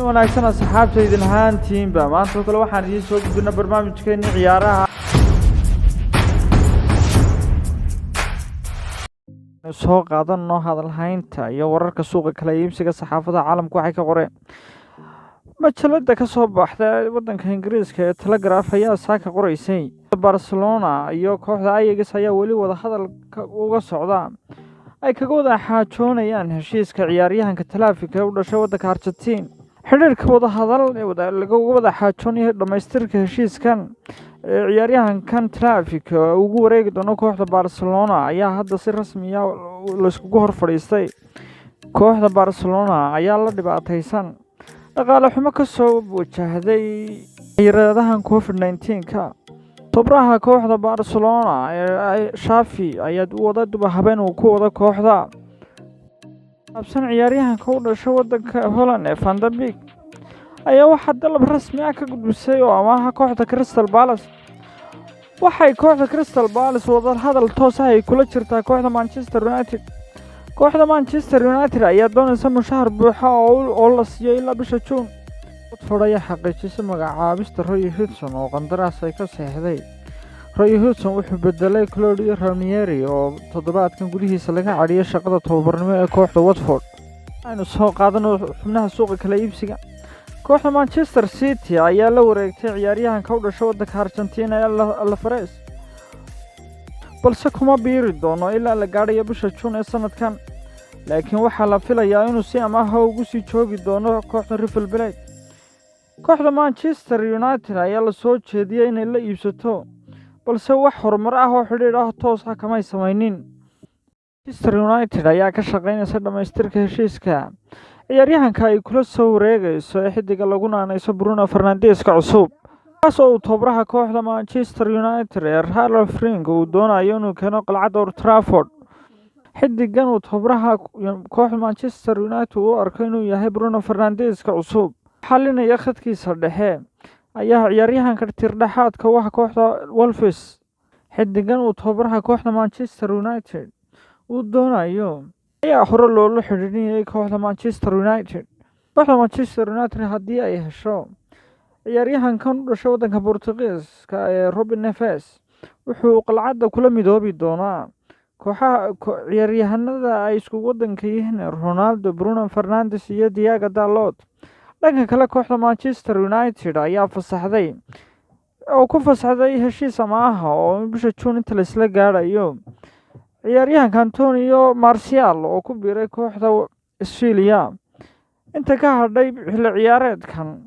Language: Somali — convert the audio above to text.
wanaagsan asxaabtayda ahaantiinba maanta kale waxaan idiin soo gudbinaa barnaamijkeena ciyaaraha soo qaadano hadalhaynta iyo wararka suuqa kala iibsiga saxaafada caalamka waxay ka qoreen majalada ka soo baxda wadanka Ingiriiska ee Telegraph ayaa saaka qoraysay Barcelona iyo kooxda Ajax ayaa wali wada hadal uga socda ay kaga wada xaajoonayaan heshiiska ciyaaryahanka Talaafika u dhashay wadanka Argentina xiriirka wada hadal laga wada xaajoonaya dhamaystirka heshiiskan ciyaaryahankan Talaafika ugu wareegi doono kooxda Barcelona ayaa hadda si rasmi ah la iskugu hor fadhiistay kooxda Barcelona ayaa la dhibaataysan dhaqaale xumo ka soo wajahday ciyaaradahan COVID-19 tobraha kooxda Barcelona ee Xavi ayaa wada duba habeen uu ku wada kooxda absan ciyaaryahanka u dhashay wadanka Holland ee Van de Beek ayaa waxa dalab rasmi ah ka gudbisay oo amaah kooxda Crystal Palace waxay kooxda Crystal Palace wada hadal toos ah ay kula jirtaa kooxda Manchester United kooxda Manchester United ayaa doonaysa mushahar buuxa oo la siiyay ilaa bisha June Watford ayaa xaqiijisay magacaabista Roy Hodgson oo qandaraas ay ka saxday Roy Hodgson wuxuu bedelay Claudio Ranieri oo toddobaadkan gudihiisa laga cadhiyay shaqada tababarnimo ee kooxda Watford aynu soo qaadano xubnaha suuqa kala iibsiga kooxda Manchester City ayaa la wareegtay ciyaaryahanka u dhashay wadanka Argentina ee Alvarez balse kuma biiri doono ilaa la gaadhayo bisha June ee sanadkan laakiin waxaa la filayaa inuu si amaah ugu sii joogi doono kooxda River Plate kooxda Manchester United ayaa la soo jeediyay inay la iibsato balse wax horumar ah oo xiriir ah toos ah kama samaynin Manchester United ayaa ka shaqeynaysa dhamaystirka heshiiska ciyaaryahanka ay kula soo wareegayso xidiga lagu naanayso Bruno Fernandes ka cusub kaasoo tobraha kooxda Manchester United ee Ralph Frank uu doonayo inuu keeno qalcadda Old Trafford xidigan uu tobraha kooxda Manchester United uu arko inuu yahay Bruno Fernandes ka cusub xalinaya khadkiisa dhexe ayaa ciyaaryahanka tirdhaxaadka waxa kooxda Wolves xidigan uu tobraha kooxda Manchester United uu doonayo ayaa hore loola xiriiriyay kooxda Manchester United kooxda Manchester United haddii ay hesho ciyaaryahankan u dhashay wadanka Portugiiska ee Robin Neves wuxuu qalcadda kula midoobi doonaa kooxaha ciyaaryahanada ay isku wadanka yihiin Ronaldo Bruno Fernandes iyo Diego Dalot dhanka kale kooxda Manchester United ayaa fasaxday oo ku fasaxday heshiis amaah oo bisha June inta la isla gaadhayo ciyaaryahanka Antonio Martial oo ku biiray kooxda Sevilla inta ka hadhay xilli ciyaareedkan